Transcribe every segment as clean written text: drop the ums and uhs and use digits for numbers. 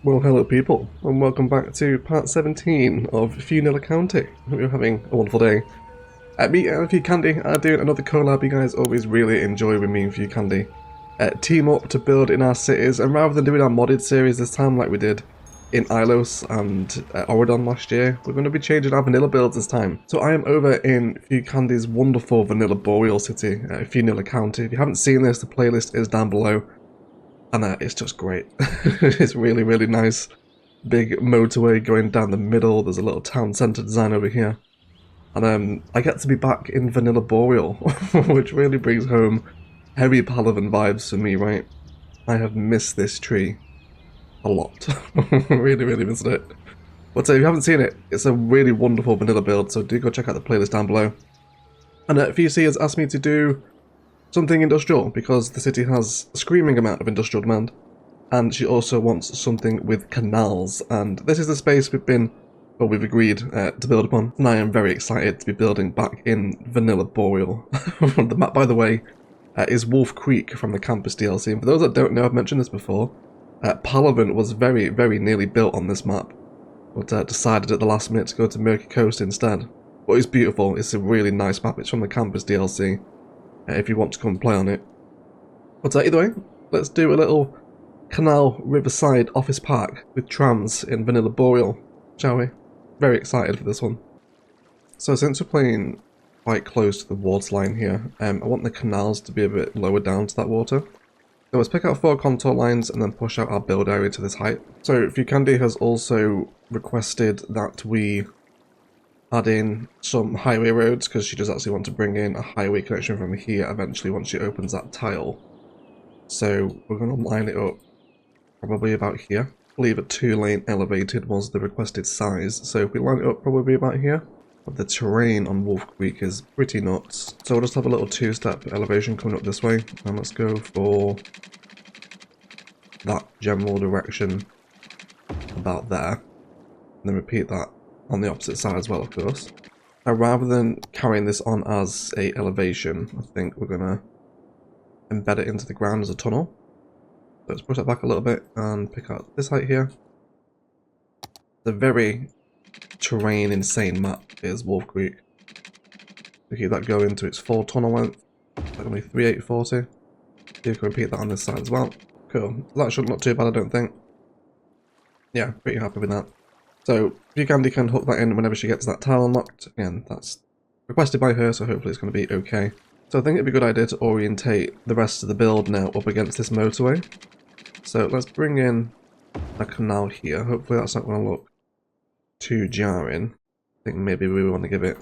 Well, hello people, and welcome back to part 17 of Vanilla County. Hope you're having a wonderful day. Me and FewCandy are doing another collab. You guys always really enjoy with me and FewCandy. Team up to build in our cities, and rather than doing our modded series this time like we did in Ilos and Oridon last year, we're going to be changing our vanilla builds this time. So I am over in FewCandy's wonderful vanilla boreal city, Vanilla County. If you haven't seen this, the playlist is down below. And it's just great. It's really, really nice. Big motorway going down the middle. There's a little town centre design over here. And I get to be back in Vanilla Boreal, which really brings home heavy Palavan vibes for me, right? I have missed this tree a lot. Really, really missed it. But if you haven't seen it, it's a really wonderful vanilla build, so do go check out the playlist down below. And FewC has asked me to do something industrial, because the city has a screaming amount of industrial demand, and she also wants something with canals, and this is the space we've agreed to build upon, and I am very excited to be building back in Vanilla Boreal. The map, by the way, is Wolf Creek from the Campus DLC, and for those that don't know, I've mentioned this before, Palavan was very, very nearly built on this map, but decided at the last minute to go to Murky Coast instead. But it's beautiful, it's a really nice map, it's from the Campus DLC. If you want to come and play on it. But either way, let's do a little Canal Riverside Office Park with trams in Vanilla Boreal, shall we? Very excited for this one. So since we're playing quite close to the waterline here, I want the canals to be a bit lower down to that water. So let's pick out 4 contour lines and then push out our build area to this height. So FewCandy has also requested that we add in some highway roads, because she does actually want to bring in a highway connection from here eventually once she opens that tile. So we're going to line it up probably about here. I believe a 2-lane elevated was the requested size, so if we line it up probably about here. But the terrain on Wolf Creek is pretty nuts, so we'll just have a little 2-step elevation coming up this way, and let's go for that general direction about there, and then repeat that on the opposite side as well, of course. Now, rather than carrying this on as a elevation, I think we're gonna embed it into the ground as a tunnel. So let's push that back a little bit and pick out this height here. The very terrain insane map is Wolf Creek. We keep that going to its full tunnel length. That's gonna be 3840. See if we can repeat that on this side as well. Cool. That shouldn't look too bad, I don't think. Yeah, pretty happy with that. So FewCandy can hook that in whenever she gets that tile unlocked. Again, that's requested by her, so hopefully it's going to be okay. So I think it'd be a good idea to orientate the rest of the build now up against this motorway. So let's bring in a canal here. Hopefully that's not going to look too jarring. I think maybe we want to give it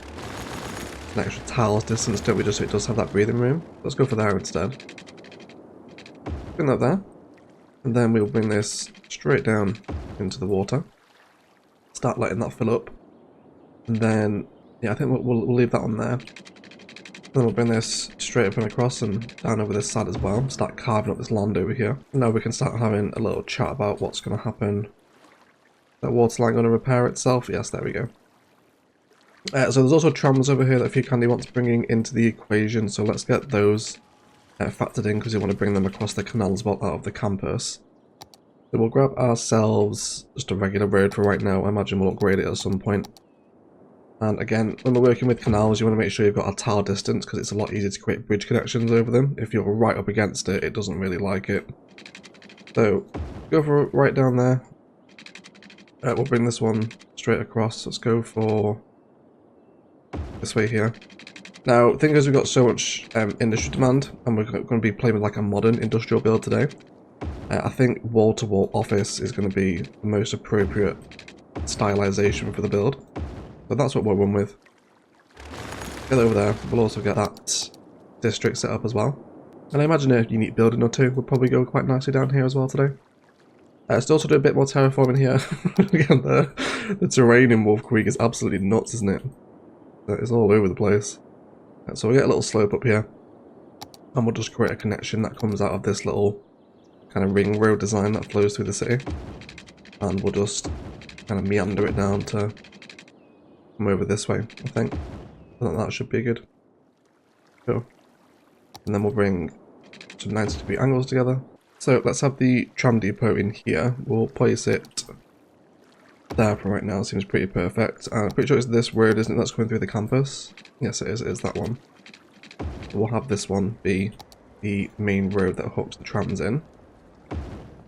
an extra tiles distance, don't we, just so it does have that breathing room. Let's go for there instead. Bring that there. And then we'll bring this straight down into the water. Start letting that fill up, and then yeah, I think we'll leave that on there. Then we'll bring this straight up and across and down over this side as well. Start carving up this land over here. And now we can start having a little chat about what's going to happen. That waterline going to repair itself? Yes, there we go. So there's also trams over here that FewCandy wants bringing into the equation. So let's get those factored in, because we want to bring them across the canal as well out of the campus. So we'll grab ourselves just a regular road for right now. I imagine we'll upgrade it at some point. And again, when we're working with canals, you want to make sure you've got a tile distance, because it's a lot easier to create bridge connections over them. If you're right up against it, it doesn't really like it. So go for right down there. We'll bring this one straight across. Let's go for this way here. Now, the thing is, we've got so much industry demand, and we're going to be playing with like a modern industrial build today. I think wall-to-wall office is going to be the most appropriate stylization for the build. So that's what we'll run with. Get over there. We'll also get that district set up as well. And I imagine a unique building or two will probably go quite nicely down here as well today. Still also do a bit more terraforming here. Again, the terrain in Wolf Creek is absolutely nuts, isn't it? It's all over the place. So we'll get a little slope up here. And we'll just create a connection that comes out of this little kind of ring road design that flows through the city, and we'll just kind of meander it down to come over this way. I think that should be good. Cool. And then we'll bring some 90-degree angles together. So let's have the tram depot in here. We'll place it there for right now. Seems pretty perfect. I'm pretty sure it's this road, isn't it, that's going through the campus? Yes, it is that one. We'll have this one be the main road that hooks the trams in. Is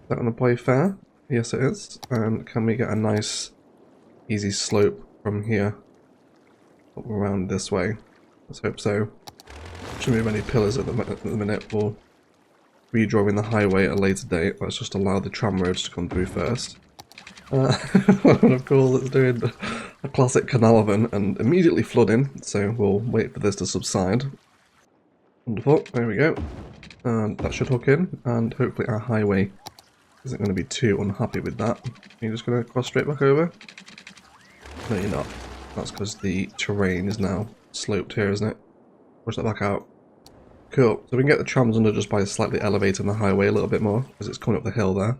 that going to play fair? Yes, it is. And can we get a nice, easy slope from here up around this way? Let's hope so. Shouldn't move any pillars at the minute. We'll redrawing the highway at a later date. Let's just allow the tram roads to come through first. And of course it's doing a classic Canal-Side and immediately flooding, so we'll wait for this to subside. Wonderful, there we go. And that should hook in, and hopefully our highway isn't going to be too unhappy with that. You're just going to cross straight back over? No, you're not. That's because the terrain is now sloped here, isn't it? Push that back out. Cool, so we can get the trams under just by slightly elevating the highway a little bit more, because it's coming up the hill there.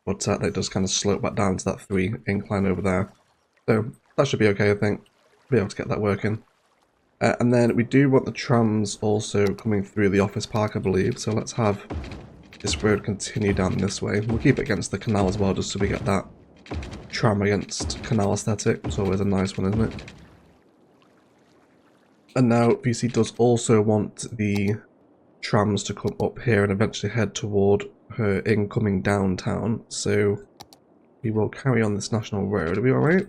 But they just kind of slope back down to that 3 incline over there. So that should be okay, I think. Be able to get that working. And then we do want the trams also coming through the office park, I believe. So let's have this road continue down this way. We'll keep it against the canal as well, just so we get that tram against canal aesthetic. It's always a nice one, isn't it? And now FewC does also want the trams to come up here and eventually head toward her incoming downtown. So we will carry on this national road. Are we alright?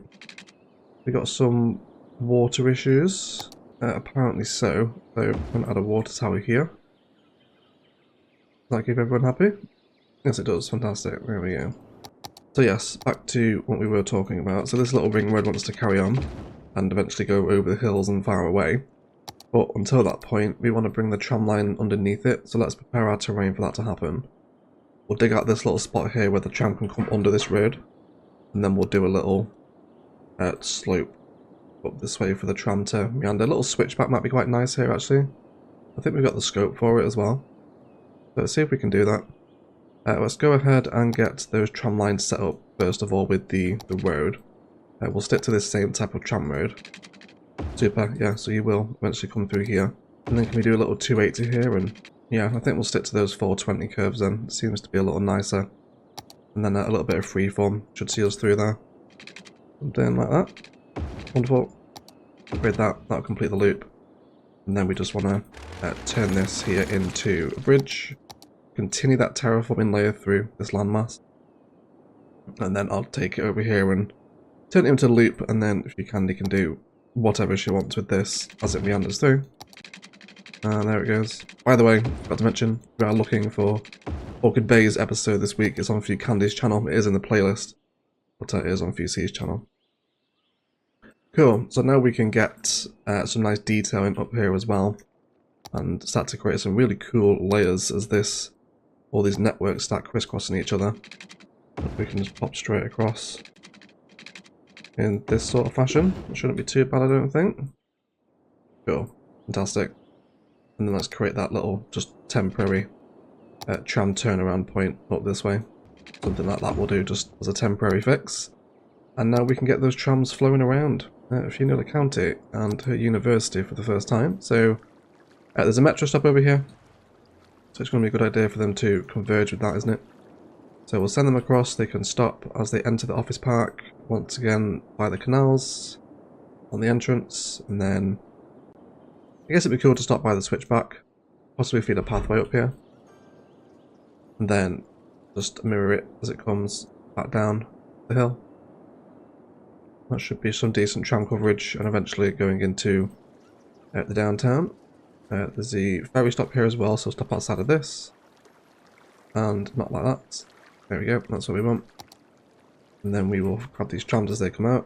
We got some water issues. Apparently so. So I'm going to add a water tower here. Does that keep everyone happy? Yes, it does. Fantastic. There we go. So yes, back to what we were talking about. So this little ring road wants to carry on and eventually go over the hills and far away. But until that point, we want to bring the tram line underneath it. So let's prepare our terrain for that to happen. We'll dig out this little spot here where the tram can come under this road. And then we'll do a little slope up this way for the tram to meander. A little switchback might be quite nice here, actually. I think we've got the scope for it as well. So let's see if we can do that. Let's go ahead and get those tram lines set up, first of all, with the road. We'll stick to this same type of tram road. Super, yeah, so you will eventually come through here. And then can we do a little 280 here? And yeah, I think we'll stick to those 420 curves then. It seems to be a little nicer. And then a little bit of freeform should see us through there. Something like that. Wonderful. Upgrade that, that'll complete the loop. And then we just want to turn this here into a bridge. Continue that terraforming layer through this landmass. And then I'll take it over here and turn it into a loop, and then FewCandy can do whatever she wants with this as it meanders through. And there it goes. By the way, forgot to mention, we are looking for Orchid Bay's episode this week. It's on FewCandy's channel. It is in the playlist, but it is on FewC's channel. Cool, so now we can get some nice detailing up here as well, and start to create some really cool layers as all these networks start crisscrossing each other. We can just pop straight across in this sort of fashion. It shouldn't be too bad, I don't think. Cool, fantastic. And then let's create that little, just temporary tram turnaround point up this way. Something like that will do just as a temporary fix. And now we can get those trams flowing around Finalizing County and her university for the first time. So there's a metro stop over here. So it's going to be a good idea for them to converge with that, isn't it? So we'll send them across. They can stop as they enter the office park. Once again, by the canals on the entrance. And then I guess it'd be cool to stop by the switchback. Possibly feed a pathway up here. And then just mirror it as it comes back down the hill. That should be some decent tram coverage, and eventually going into the downtown. There's the ferry stop here as well, so stop outside of this. And not like that. There we go, that's what we want. And then we will grab these trams as they come out.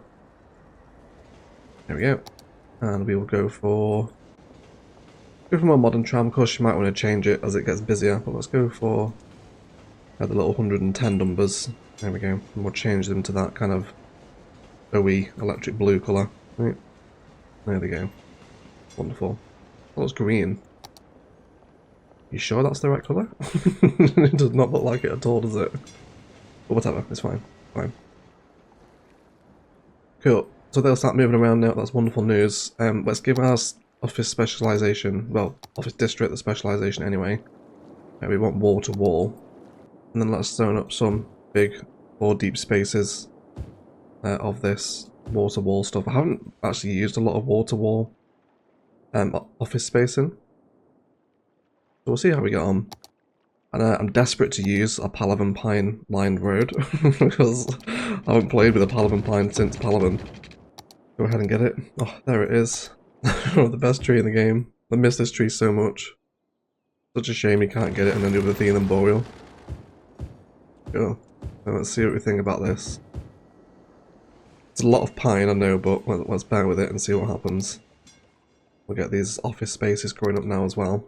There we go. And we will go for a more modern tram. Of course, you might want to change it as it gets busier, but let's go for the little 110 numbers. There we go. And we'll change them to that kind of OE electric blue colour. Right. There we go. Wonderful. That looks green. You sure that's the right colour? It does not look like it at all, does it? But whatever, it's fine. Fine. Cool. So they'll start moving around now. That's wonderful news. Let's give our office specialisation, well, office district the specialisation anyway. We want wall to wall. And then let's zone up some big or deep spaces of this water wall stuff. I haven't actually used a lot of water wall office spacing. So we'll see how we get on. And I'm desperate to use a Palavan Pine lined road because I haven't played with a Palavan Pine since Palavan. Go ahead and get it. Oh, there it is. The best tree in the game. I miss this tree so much. Such a shame you can't get it and then do the thing and boreal. Cool. So let's see what we think about this. It's a lot of pine, I know, but let's bear with it and see what happens. We'll get these office spaces growing up now as well.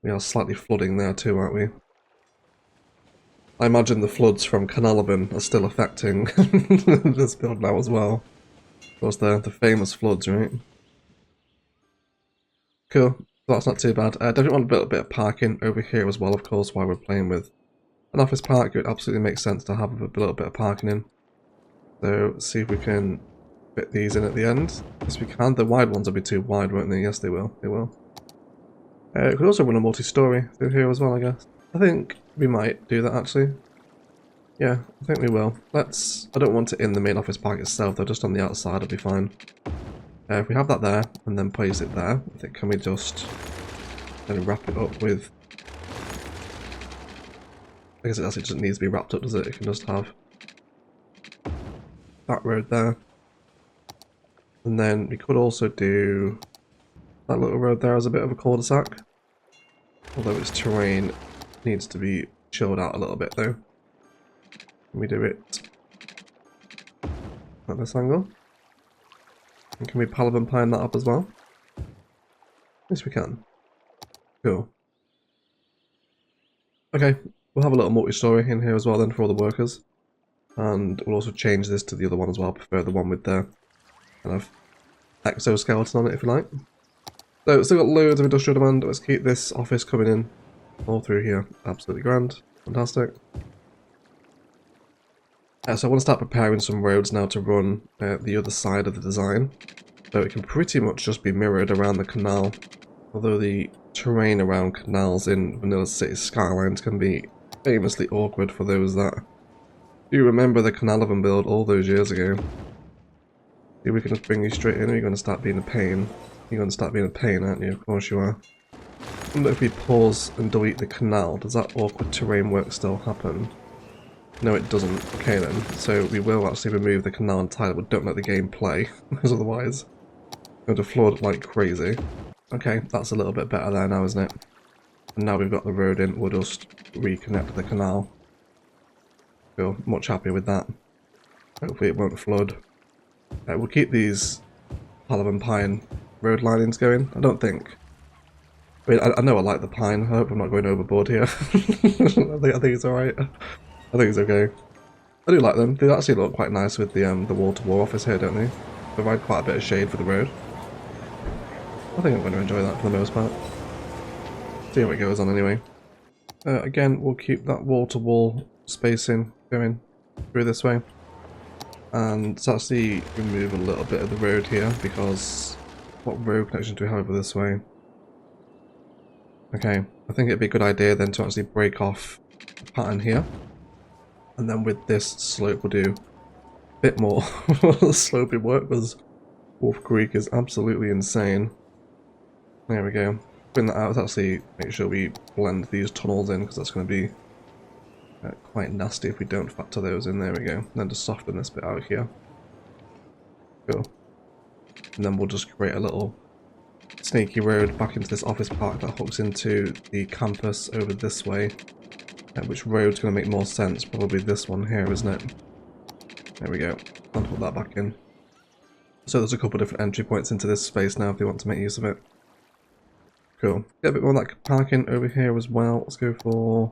We are slightly flooding there too, aren't we? I imagine the floods from Canal-Side are still affecting this build now as well. Of course, the famous floods, right? Cool. That's not too bad. Definitely want a bit of parking over here as well, of course, while we're playing with an office park. It would absolutely make sense to have a little bit of parking in. So, see if we can fit these in at the end. Yes, we can. The wide ones will be too wide, won't they? Yes, they will. They will. We could also run a multi-story through here as well, I guess. I think we might do that, actually. Yeah, I think we will. Let's... I don't want it in the main office park itself, though. Just on the outside will be fine. If we have that there, and then place it there, I think can we just then wrap it up with... I guess it actually doesn't need to be wrapped up, does it? It can just have that road there. And then we could also do that little road there as a bit of a cul-de-sac. Although its terrain needs to be chilled out a little bit though. Can we do it at this angle? And can we Palavan Pine that up as well? Yes, we can. Cool. Okay, we'll have a little multi-story in here as well then for all the workers. And we'll also change this to the other one as well. I prefer the one with the kind of exoskeleton on it, if you like. So, still got loads of industrial demand. Let's keep this office coming in all through here. Absolutely grand. Fantastic. So I want to start preparing some roads now to run the other side of the design. So it can pretty much just be mirrored around the canal. Although the terrain around canals in Vanilla City Skylines can be famously awkward for those that do remember the Canal-Side build all those years ago. See, we can just bring you straight in, or you're going to start being a pain. You're going to start being a pain, aren't you? Of course you are. I wonder if we pause and delete the canal, does that awkward terrain work still happen? No, it doesn't. Okay then, so we will actually remove the canal entirely, but don't let the game play, because otherwise it's going to flood like crazy. Okay, that's a little bit better there now, isn't it? And now we've got the road in, we'll just reconnect the canal. Feel much happier with that. Hopefully it won't flood. We'll keep these Palavan Pine road linings going. I don't think... I mean, I know I like the pine. I hope I'm not going overboard here. I think it's alright. I think it's okay. I do like them. They actually look quite nice with the wall-to-wall office here, don't they? Provide quite a bit of shade for the road. I think I'm going to enjoy that for the most part. See how it goes on anyway. Again, we'll keep that wall-to-wall spacing going through this way. And let's actually remove a little bit of the road here, because what road connection do we have over this way? Okay, I think it'd be a good idea then to actually break off the pattern here. And then with this slope we'll do a bit more sloping work, because Wolf Creek is absolutely insane. There we go. Bring that out, let's actually make sure we blend these tunnels in, because that's going to be quite nasty if we don't factor those in. There we go. And then just soften this bit out here. Cool. And then we'll just create a little sneaky road back into this office park that hooks into the campus over this way. Which road's going to make more sense? Probably this one here, isn't it? There we go. I'll put that back in. So there's a couple of different entry points into this space now if you want to make use of it. Cool. Get a bit more of that parking over here as well. Let's go for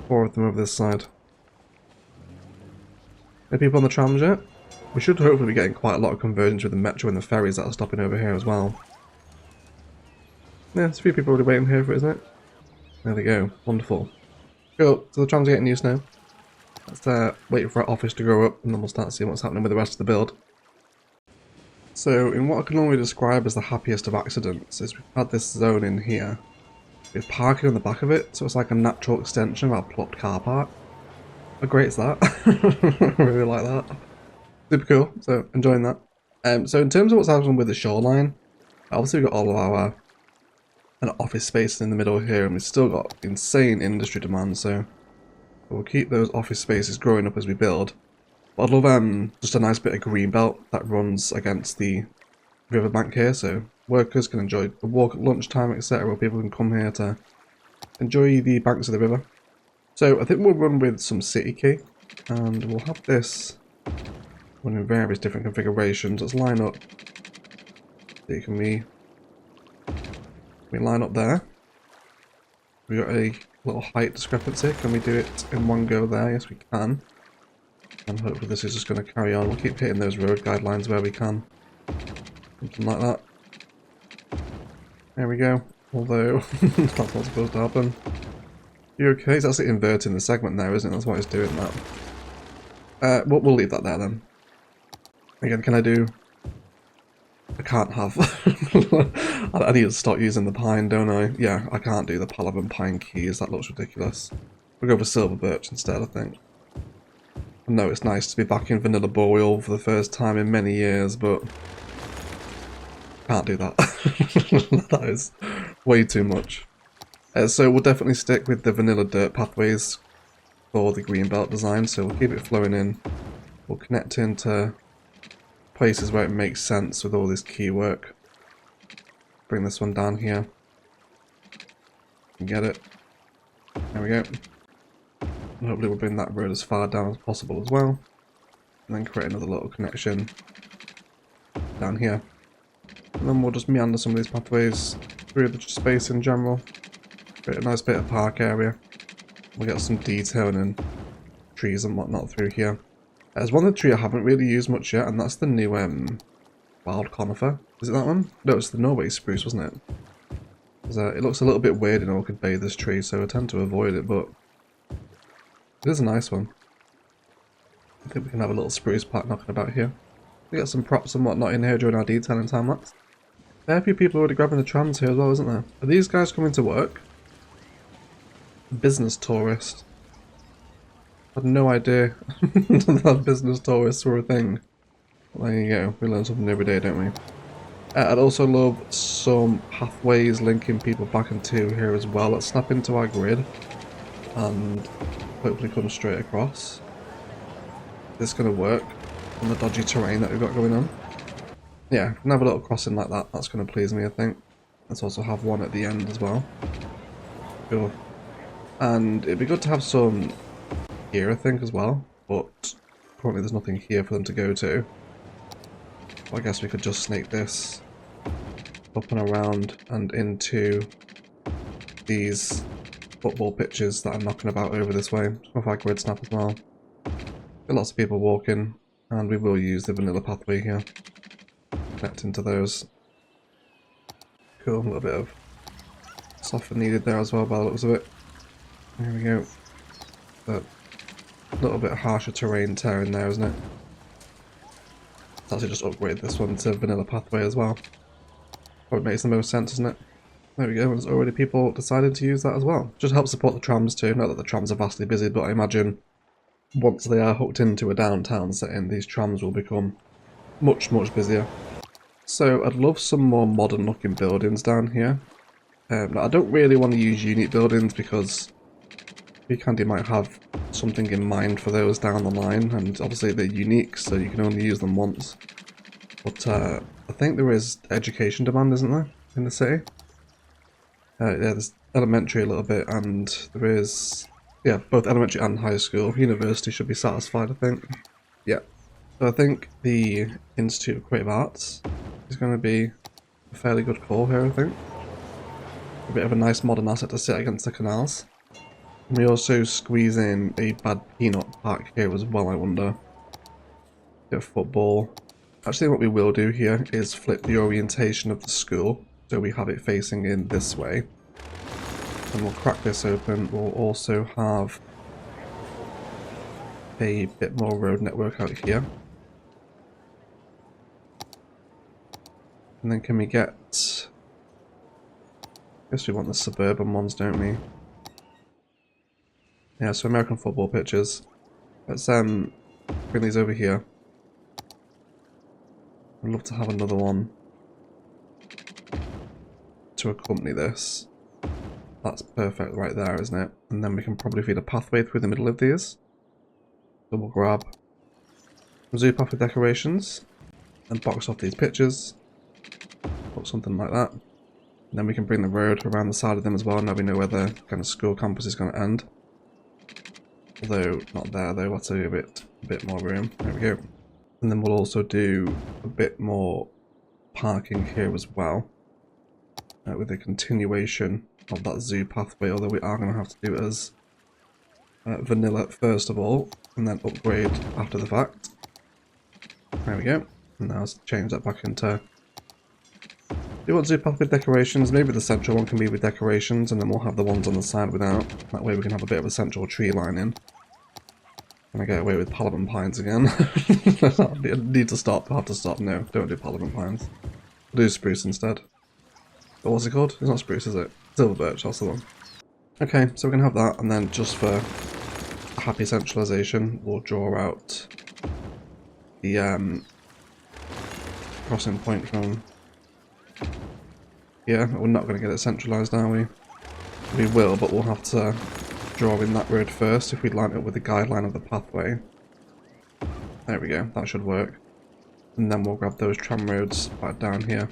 4 of them over this side. Any people on the trams yet? We should hopefully be getting quite a lot of convergence with the metro and the ferries that are stopping over here as well. Yeah, there's a few people already waiting here for it, isn't it? There we go. Wonderful. Cool. So the trams are getting used now. Let's wait for our office to grow up and then we'll start seeing what's happening with the rest of the build. So in what I can only describe as the happiest of accidents is we've had this zone in here with parking on the back of it, so it's like a natural extension of our plopped car park. How great is that? I really like that. Super cool, so enjoying that. So in terms of what's happening with the shoreline, obviously we've got all of our office space in the middle here, and we've still got insane industry demand, so we'll keep those office spaces growing up as we build. But I'd love just a nice bit of green belt that runs against the riverbank here, so workers can enjoy a walk at lunchtime, etc., where people can come here to enjoy the banks of the river. So I think we'll run with some city key, and we'll have this run in various different configurations. Let's line up. So can we line up there? We got a little height discrepancy. Can we do it in one go there? Yes, we can. And hopefully this is just going to carry on. We'll keep hitting those road guidelines where we can. Something like that. There we go. Although, that's not supposed to happen. You okay? It's actually inverting the segment there, isn't it? That's why it's doing that. We'll leave that there then. Again, can I do... I can't have... I need to stop using the pine, don't I? Yeah, I can't do the Palavan pine keys. That looks ridiculous. We'll go for silver birch instead, I think. I know it's nice to be back in vanilla boreal for the first time in many years, but... can't do that. That is way too much. So we'll definitely stick with the vanilla dirt pathways for the greenbelt design, so we'll keep it flowing in. We'll connect into places where it makes sense with all this key work. Bring this one down here. Get it. There we go. And hopefully we'll bring that road as far down as possible as well. And then create another little connection down here. And then we'll just meander some of these pathways through the space in general. Create a nice bit of park area. We'll get some detailing and trees and whatnot through here. There's one of the tree I haven't really used much yet, and that's the new wild conifer. Is it that one? No, it's the Norway spruce, wasn't it? It looks a little bit weird in Orchid Bay, this tree, so I tend to avoid it, but it is a nice one. I think we can have a little spruce pack knocking about here. We got some props and whatnot in here during our detailing time-lapse. There are a few people already grabbing the trams here as well, isn't there? Are these guys coming to work? Business tourist. I had no idea that business tourists were a thing. Well, there you go. We learn something every day, don't we? I'd also love some pathways linking people back into here as well. Let's snap into our grid and hopefully come straight across. This is going to work on the dodgy terrain that we've got going on. Yeah, can have a little crossing like that. That's going to please me, I think. Let's also have one at the end as well. Cool. And it'd be good to have some here, I think, as well. But currently there's nothing here for them to go to. I guess we could just snake this up and around and into these football pitches that are knocking about over this way. With our grid snap as well. Got lots of people walking, and we will use the vanilla pathway here. Connect into those. Cool, a little bit of soften needed there as well by the looks of it. There we go. But a little bit harsher terrain tear in there, isn't it? Let's actually just upgrade this one to vanilla pathway as well. Probably makes the most sense, doesn't it? There we go, there's already people decided to use that as well. Just helps support the trams too. Not that the trams are vastly busy, but I imagine once they are hooked into a downtown setting, these trams will become much, much busier. So I'd love some more modern looking buildings down here. Now I don't really want to use unique buildings because FewCandy might have something in mind for those down the line, and obviously they're unique, so you can only use them once. But I think there is education demand, isn't there, in the city? Yeah, there's elementary a little bit, and there is, yeah, both elementary and high school. University should be satisfied, I think. Yeah. So I think the Institute of Creative Arts is going to be a fairly good call here, I think. A bit of a nice modern asset to sit against the canals. And we also squeeze in a bad peanut park here as well, I wonder. Bit of football. Actually, what we will do here is flip the orientation of the school, so we have it facing in this way. And we'll crack this open. We'll also have a bit more road network out here. And then can we get Guess we want the suburban ones, don't we? Yeah, so American football pitches. Let's bring these over here. I'd love to have another one to accompany this. That's perfect right there, isn't it? And then we can probably feed a pathway through the middle of these. So we'll grab some zoo path with decorations and box off these pictures. Put something like that. And then we can bring the road around the side of them as well. Now we know where the kind of school campus is going to end. Although not there though, let's do a bit more room. There we go. And then we'll also do a bit more parking here as well. With a continuation of that zoo pathway, although we are going to have to do it as vanilla first of all, and then upgrade after the fact. There we go. And now let's change that back into... Do you want zoo path with decorations? Maybe the central one can be with decorations, and then we'll have the ones on the side without. That way we can have a bit of a central tree line in. And I get away with Parliament Pines again. I need to stop. I have to stop. No, don't do Parliament Pines. We'll do spruce instead. But what's it called? It's not spruce, is it? Silver birch, that's the one. Okay, so we're going to have that, and then just for happy centralization, we'll draw out the crossing point from here. We're not going to get it centralized, are we? We will, but we'll have to draw in that road first if we line it up with the guideline of the pathway. There we go, that should work. And then we'll grab those tram roads back down here.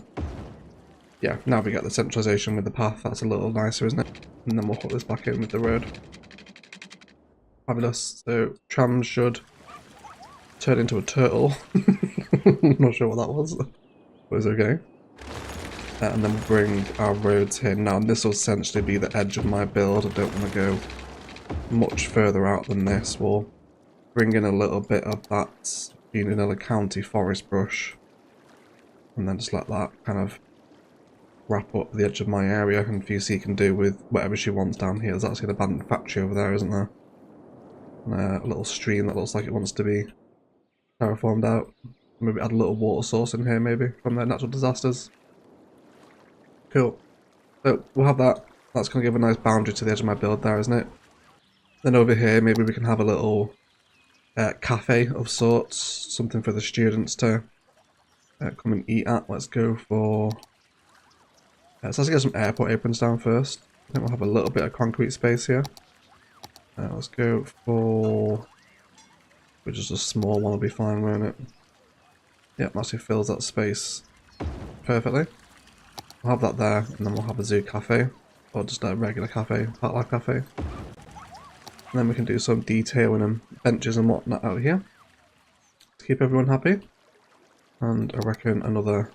Yeah, now we get the centralization with the path, that's a little nicer, isn't it? And then we'll hook this back in with the road. Fabulous. So, trams should turn into a turtle. Not sure what that was, but it's okay. And then we'll bring our roads here. Now, this will essentially be the edge of my build. I don't want to go much further out than this. We'll bring in a little bit of that Unionilla County forest brush. And then just let that kind of wrap up the edge of my area, and FewC can do with whatever she wants down here. There's actually an abandoned factory over there, isn't there? And a little stream that looks like it wants to be terraformed out. Maybe add a little water source in here, maybe, from the natural disasters. Cool. So we'll have that. That's going to give a nice boundary to the edge of my build there, isn't it? Then over here, maybe we can have a little cafe of sorts. Something for the students to come and eat at. Let's go for... let's actually get some airport aprons down first. I think we'll have a little bit of concrete space here. Let's go for... which is a small one, will be fine, won't it? Yep, actually fills that space perfectly. We'll have that there, and then we'll have a zoo cafe, or just a regular cafe, park-life cafe. And then we can do some detailing and benches and whatnot out here to keep everyone happy. And I reckon another...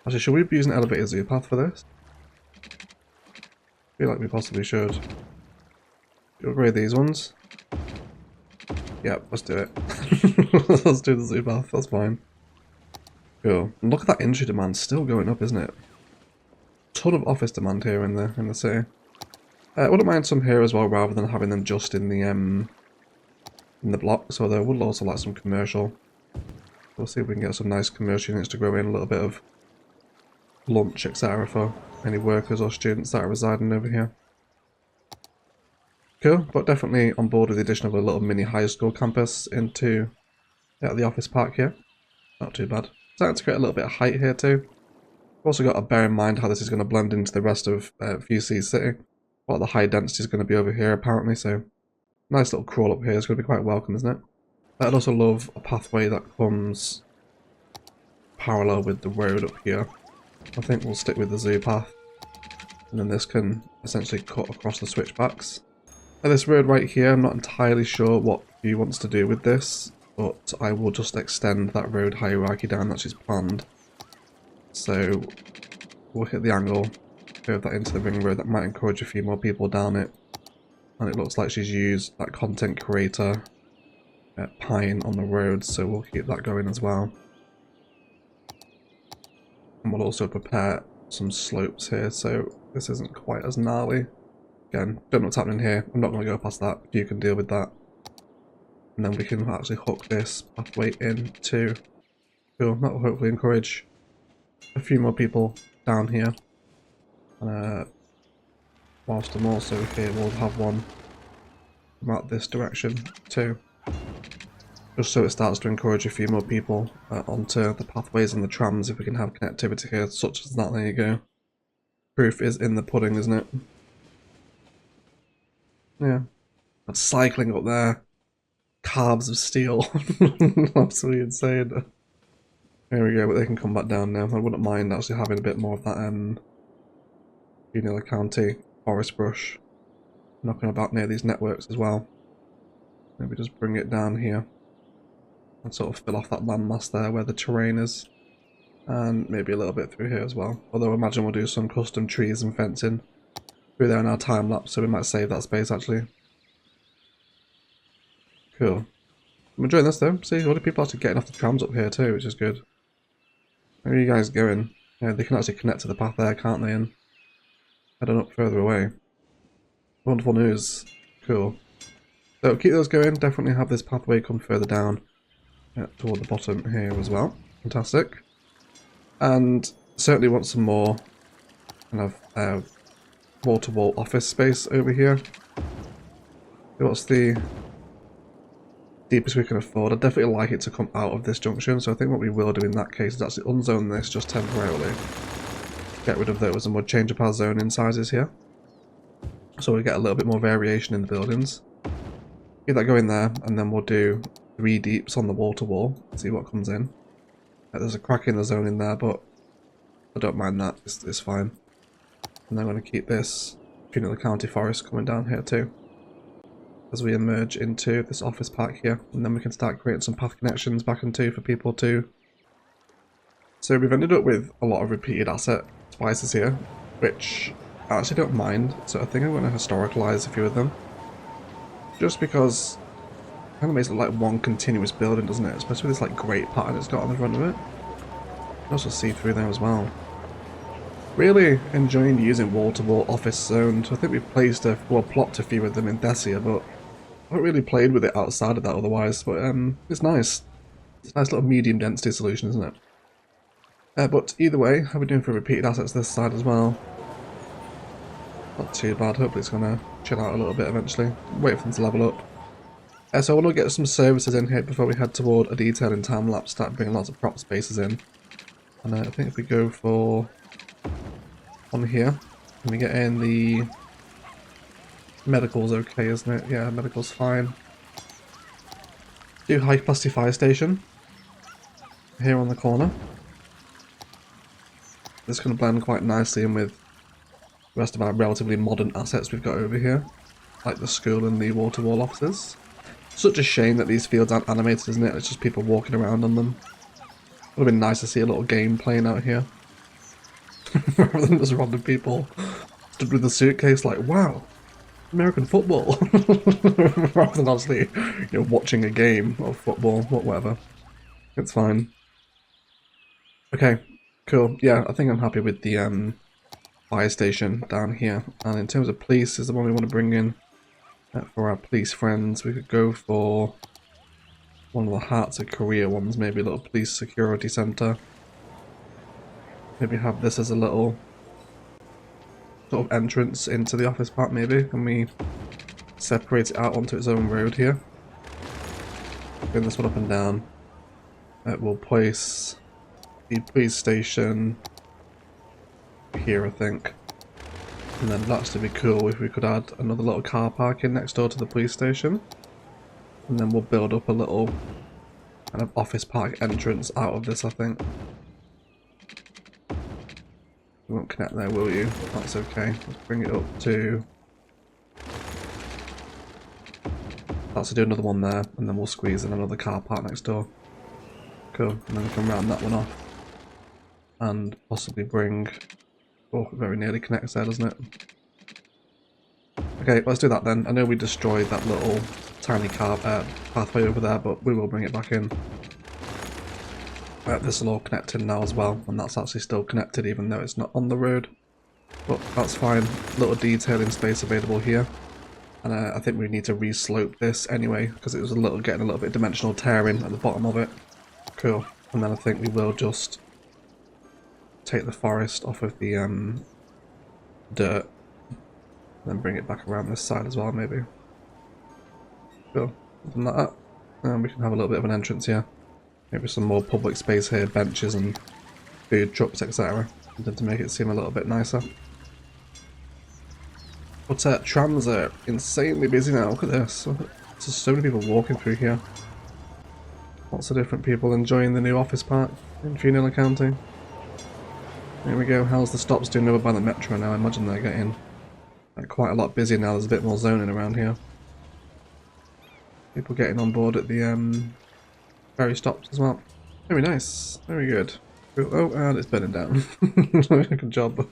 Actually, should we be using elevated zoo path for this? I feel like we possibly should. Upgrade these ones. Yep, let's do it. Let's do the zoo path, that's fine. Cool. And look at that industry demand still going up, isn't it? Ton of office demand here in the city. I wouldn't mind some here as well, rather than having them just in the blocks. Although I would also like some commercial. We'll see if we can get some nice commercial units to grow in, a little bit of lunch, etc. for any workers or students that are residing over here. Cool, but definitely on board with the addition of a little mini high school campus into the office park here. Not too bad. Starting to create a little bit of height here too. We've also got to bear in mind how this is going to blend into the rest of FewC City. A lot of the high density is going to be over here apparently, so nice little crawl up here is going to be quite welcome, isn't it? I'd also love a pathway that comes parallel with the road up here. I think we'll stick with the zoo path, and then this can essentially cut across the switchbacks. Now this road right here, I'm not entirely sure what Few wants to do with this, but I will just extend that road hierarchy down that she's planned. So we'll hit the angle, curve that into the ring road. That might encourage a few more people down it. And it looks like she's used that content creator pine on the road, so we'll keep that going as well. And we'll also prepare some slopes here, so this isn't quite as gnarly. Again, don't know what's happening here. I'm not going to go past that. You can deal with that. And then we can actually hook this pathway in too. Cool. That will hopefully encourage a few more people down here. Whilst I'm also here, we'll have one come out this direction too. Just so it starts to encourage a few more people onto the pathways and the trams if we can have connectivity here, such as that. There you go. Proof is in the pudding, isn't it? Yeah. That's cycling up there. Carbs of steel. Absolutely insane. There we go, but they can come back down now. I wouldn't mind actually having a bit more of that Unila County forest brush knocking about near these networks as well. Maybe just bring it down here and sort of fill off that landmass there where the terrain is. And maybe a little bit through here as well. Although I imagine we'll do some custom trees and fencing through there in our time lapse, so we might save that space actually. Cool. I'm enjoying this though. See, a lot of people are actually getting off the trams up here too, which is good. Where are you guys going? Yeah, they can actually connect to the path there, can't they? And head on up further away. Wonderful news. Cool. So keep those going. Definitely have this pathway come further down toward the bottom here as well. Fantastic. And certainly want some more kind of wall-to-wall office space over here. What's the deepest we can afford? I'd definitely like it to come out of this junction, so I think what we will do in that case is actually unzone this just temporarily. Get rid of those and we'll change up our zoning sizes here. So we get a little bit more variation in the buildings. Get that going there, and then we'll do 3 deeps on the wall-to-wall, see what comes in. There's a crack in the zoning there, but I don't mind that, it's fine. And then I'm going to keep this Finalizing County Forest coming down here too, as we emerge into this office park here, and then we can start creating some path connections back into for people too. So we've ended up with a lot of repeated asset spices here, which I actually don't mind, so I think I'm going to historicalize a few of them. Just because it kind of makes it like one continuous building, doesn't it? Especially with this like grate pattern it's got on the front of it. You can also see through there as well. Really enjoying using wall-to-wall office zones. I think we've placed plopped a few of them in Dessia, but I haven't really played with it outside of that otherwise. But it's nice. It's a nice little medium density solution, isn't it? But either way, how are we doing for repeated assets this side as well? Not too bad. Hopefully it's going to chill out a little bit eventually. Wait for them to level up. So I want to get some services in here before we head toward a detailing time lapse, start bringing lots of prop spaces in. And I think if we go for on here, and we get in the medical's okay, isn't it? Yeah, medical's fine. Do high capacity fire station here on the corner. This is going to blend quite nicely in with the rest of our relatively modern assets we've got over here, like the school and the wall-to-wall offices. Such a shame that these fields aren't animated, isn't it? It's just people walking around on them. Would have been nice to see a little game playing out here. Rather than just random people stood with a suitcase like, wow, American football. Rather than obviously, you know, watching a game of football, whatever. It's fine. Okay, cool. Yeah, I think I'm happy with the fire station down here. And in terms of police, is the one we want to bring in for our police friends. We could go for one of the Hearts of Korea ones, maybe a little police security centre. Maybe have this as a little sort of entrance into the office park maybe, and we separate it out onto its own road here. Bring this one up and down. We'll place the police station here, I think. And then it'd actually be cool if we could add another little car park in next door to the police station. And then we'll build up a little kind of office park entrance out of this, I think. You won't connect there, will you? That's okay. Let's bring it up to... Let's do another one there, and then we'll squeeze in another car park next door. Cool. And then we can round that one off. And possibly bring... Oh, it very nearly connects there, doesn't it? Okay, let's do that then. I know we destroyed that little tiny car pathway over there, but we will bring it back in. This will all connect in now as well, and that's actually still connected even though it's not on the road. But that's fine. Little detailing space available here. And I think we need to re-slope this anyway, because it was getting a little bit of dimensional tearing at the bottom of it. Cool. And then I think we will just take the forest off of the dirt. Then bring it back around this side as well, maybe. Cool. Open that up. And we can have a little bit of an entrance here. Maybe some more public space here, benches and food trucks, etc. Something to make it seem a little bit nicer. But trams are insanely busy now. Look at this. There's so many people walking through here. Lots of different people enjoying the new office park in Finalizing County. There we go. How's the stops doing over by the metro now? I imagine they're getting quite a lot busier now. There's a bit more zoning around here. People getting on board at the ferry stops as well. Very nice. Very good. Oh, and it's burning down. Good job.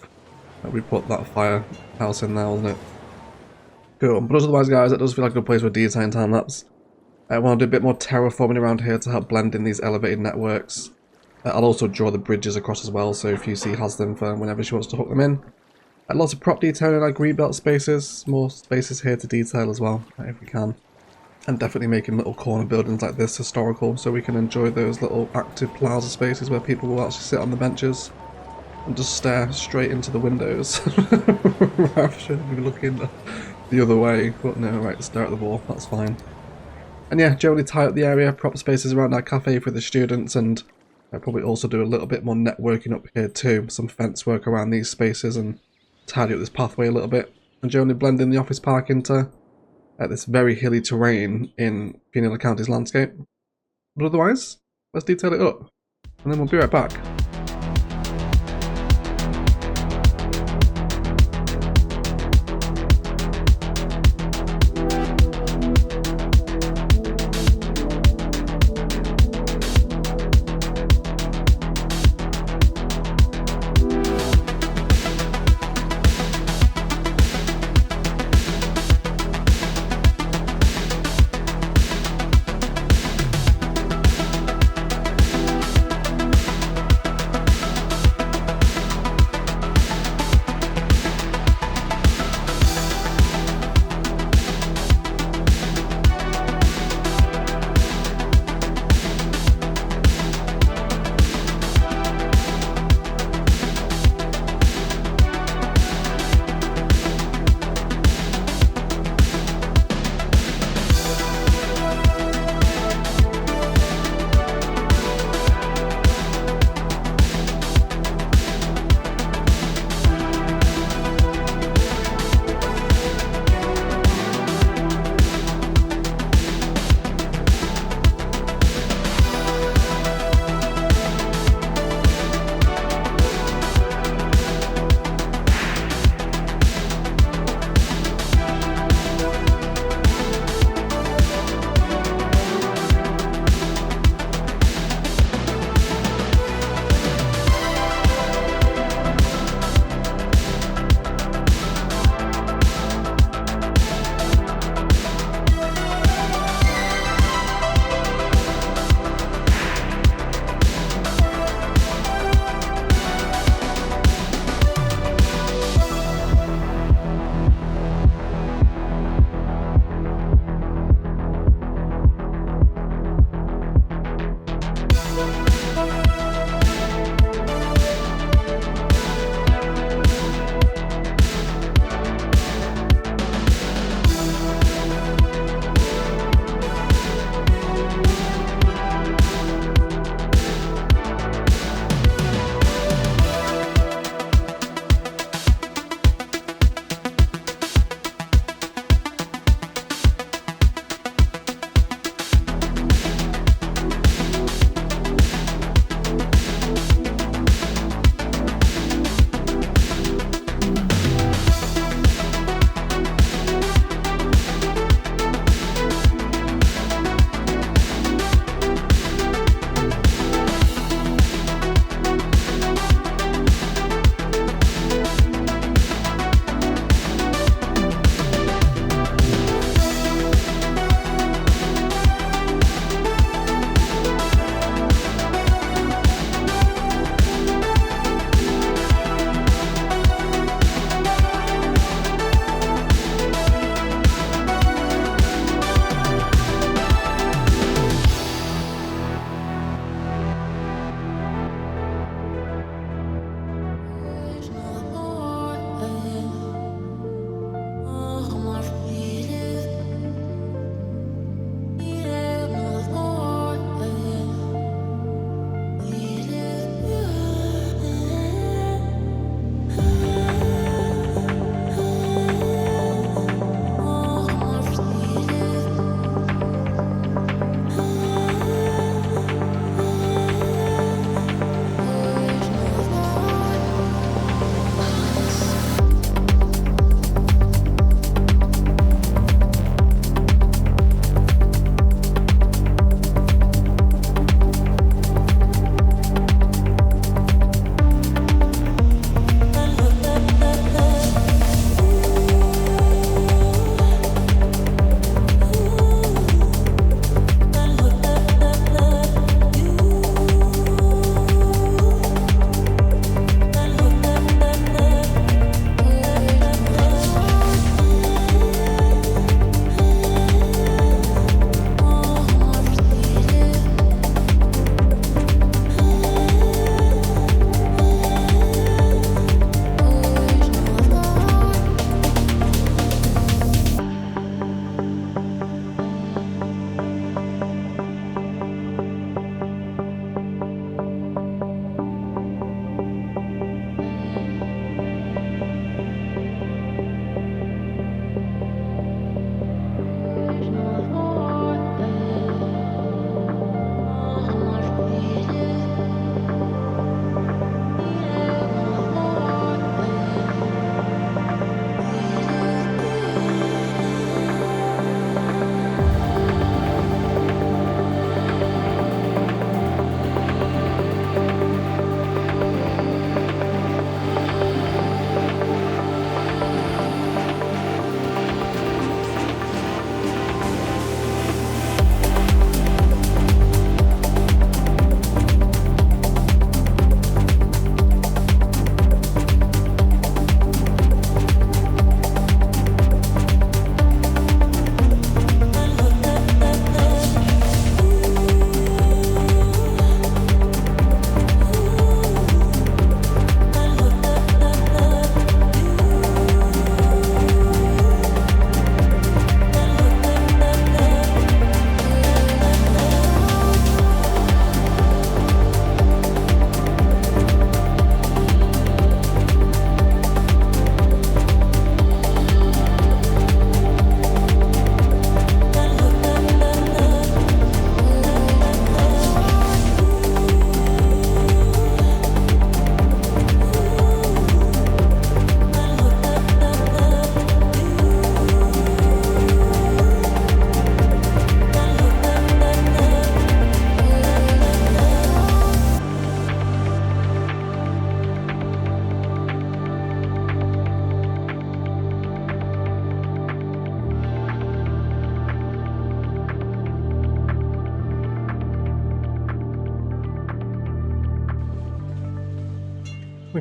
We put that firehouse in there, wasn't it? Cool. But otherwise, guys, that does feel like a good place for design time-lapse. I want to do a bit more terraforming around here to help blend in these elevated networks. I'll also draw the bridges across as well, so FewC has them for whenever she wants to hook them in. Lots of prop detailing like greenbelt spaces, more spaces here to detail as well, if we can. And definitely making little corner buildings like this historical, so we can enjoy those little active plaza spaces where people will actually sit on the benches and just stare straight into the windows. Rather than be looking the other way. But no, right, stare at the wall, that's fine. And yeah, generally tie up the area, prop spaces around our cafe for the students, and I'll probably also do a little bit more networking up here too. Some fence work around these spaces and tidy up this pathway a little bit. And generally blend in the office park into this very hilly terrain in Finalizing County's landscape. But otherwise, let's detail it up. And then we'll be right back.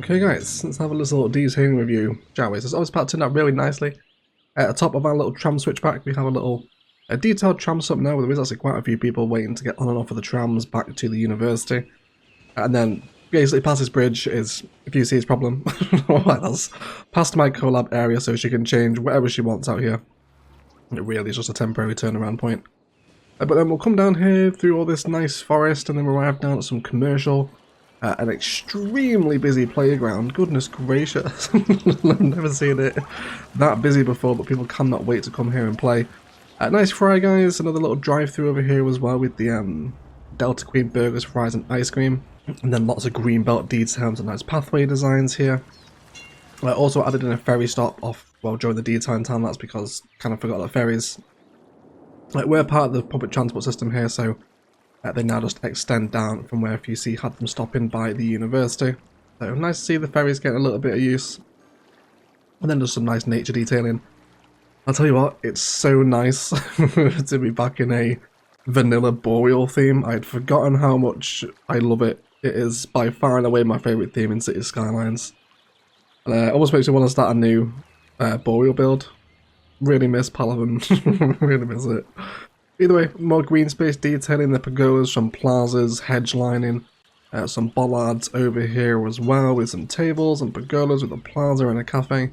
Okay guys, let's have a little detailing review, shall we? So it's always about to turn out really nicely. At the top of our little tram switchback, we have a detailed tram stop now, where there is actually quite a few people waiting to get on and off of the trams back to the university. And then basically past this bridge is FewC's problem. Alright, that's past my collab area, so she can change whatever she wants out here. It really is just a temporary turnaround point. But then we'll come down here through all this nice forest, and then we'll arrive down at some commercial, an extremely busy playground. Goodness gracious, I've never seen it that busy before, but people cannot wait to come here and play. Nice fry guys, another little drive-through over here as well with the Delta Queen burgers, fries and ice cream. And then lots of green belt details and nice pathway designs here. I also added in a ferry stop off, well, during the daytime time, that's because I kind of forgot that ferries, we're part of the public transport system here, so they now just extend down from where FewC had them stopping by the university. So nice to see the ferries getting a little bit of use. And then just some nice nature detailing. I'll tell you what, it's so nice to be back in a vanilla boreal theme. I'd forgotten how much I love it. It is by far and away my favourite theme in City Skylines. And almost makes me want to start a new boreal build. Really miss Palavan, really miss it. Either way, more green space detailing, the pergolas, some plazas, hedge lining, some bollards over here as well with some tables and pergolas with a plaza and a cafe.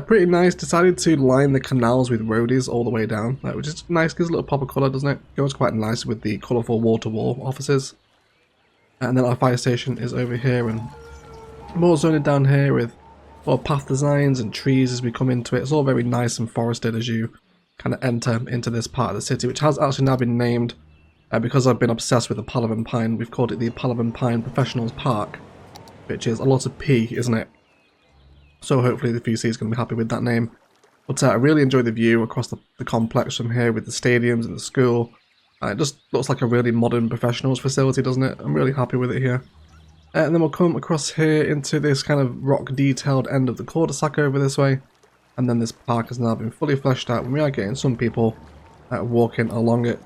Pretty nice, decided to line the canals with roadies all the way down, which is nice, gives a little pop of colour, doesn't it? Goes quite nice with the colourful wall-to-wall offices. And then our fire station is over here, and more zoning down here with more path designs and trees as we come into it. It's all very nice and forested as you kind of enter into this part of the city, which has actually now been named, because I've been obsessed with the Palavan Pine, we've called it the Palavan Pine Professionals Park, which is a lot of P, isn't it? So hopefully the FewC is going to be happy with that name. But I really enjoy the view across the complex from here with the stadiums and the school. It just looks like a really modern professionals facility, doesn't it? I'm really happy with it here. And then we'll come across here into this kind of rock detailed end of the cul-de-sac over this way. And then this park has now been fully fleshed out, and we are getting some people walking along it.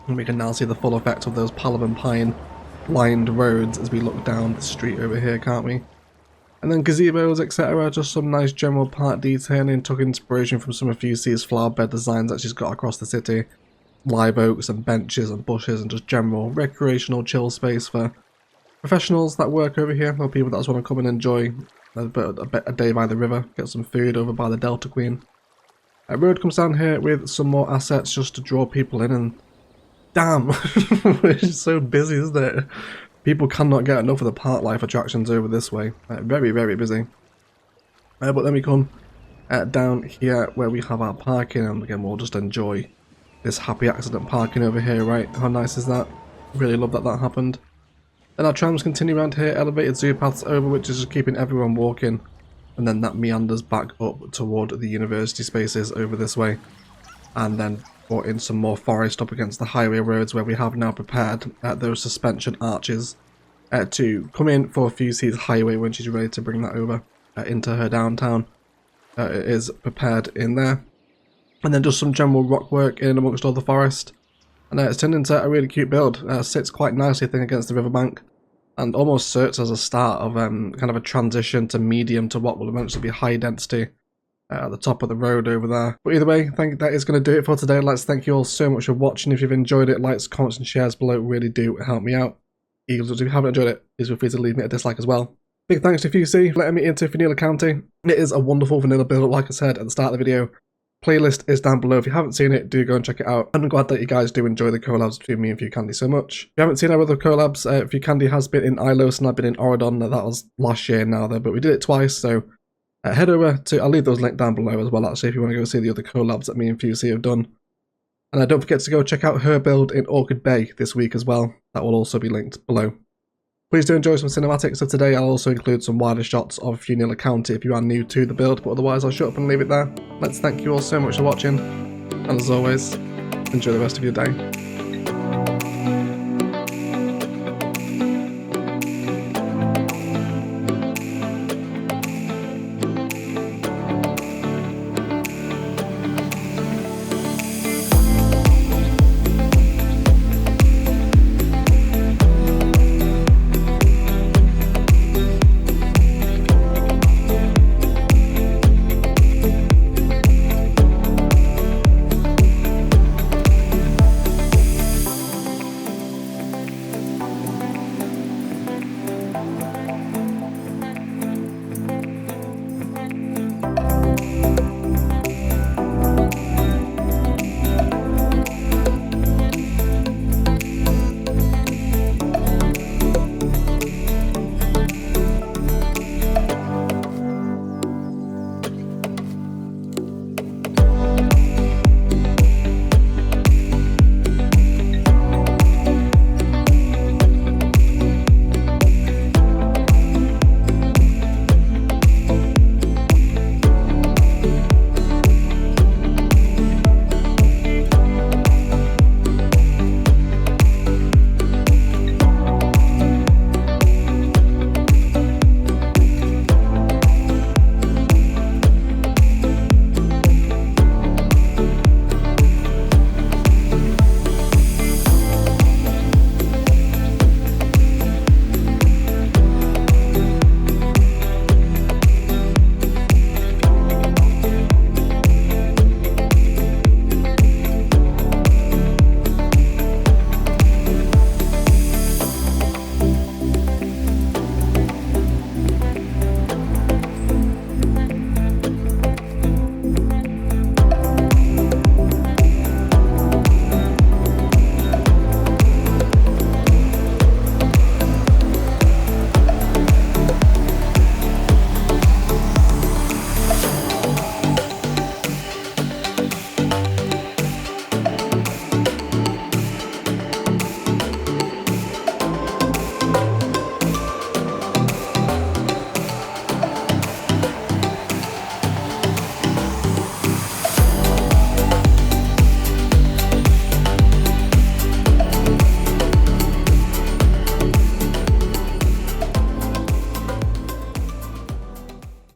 And we can now see the full effect of those Palavan Pine lined roads as we look down the street over here, can't we? And then gazebos, etc. Just some nice general park detailing, took inspiration from some of FewC's flower bed designs that she's got across the city. Live oaks and benches and bushes and just general recreational chill space for professionals that work over here, or people that just want to come and enjoy a day by the river, get some food over by the Delta Queen. A road comes down here with some more assets just to draw people in, and damn, it's so busy, isn't it? People cannot get enough of the park life attractions over this way. Very, very busy. But then we come down here where we have our parking, and again we'll just enjoy this happy accident parking over here, right? How nice is that? Really love that that happened. Then our trams continue around here, elevated zoo paths over, which is just keeping everyone walking. And then that meanders back up toward the university spaces over this way. And then brought in some more forest up against the highway roads, where we have now prepared those suspension arches to come in for FewC's highway when she's ready to bring that over into her downtown. It is prepared in there. And then just some general rock work in amongst all the forest. And it's turned into a really cute build. Sits quite nicely, I think, against the riverbank. And almost serves as a start of kind of a transition to medium to what will eventually be high density at the top of the road over there. But either way, I think that is going to do it for today. I'd like to thank you all so much for watching. If you've enjoyed it, likes, comments and shares below really do help me out. Eagles, if you haven't enjoyed it, please feel free to leave me a dislike as well. Big thanks to FewC for letting me into Vanilla County. It is a wonderful vanilla build, like I said at the start of the video. Playlist is down below. If you haven't seen it, do go and check it out. I'm glad that you guys do enjoy the collabs between me and FewCandy so much. If you haven't seen our other collabs, FewCandy has been in Ilos and I've been in Oridon. That was last year now though, but we did it twice, so head over to, I'll leave those linked down below as well actually if you want to go see the other collabs that me and FewC have done. And don't forget to go check out her build in Orchid Bay this week as well. That will also be linked below. Please do enjoy some cinematics of today. I'll also include some wider shots of Vanilla County if you are new to the build, but otherwise I'll shut up and leave it there. Let's thank you all so much for watching, and as always, enjoy the rest of your day.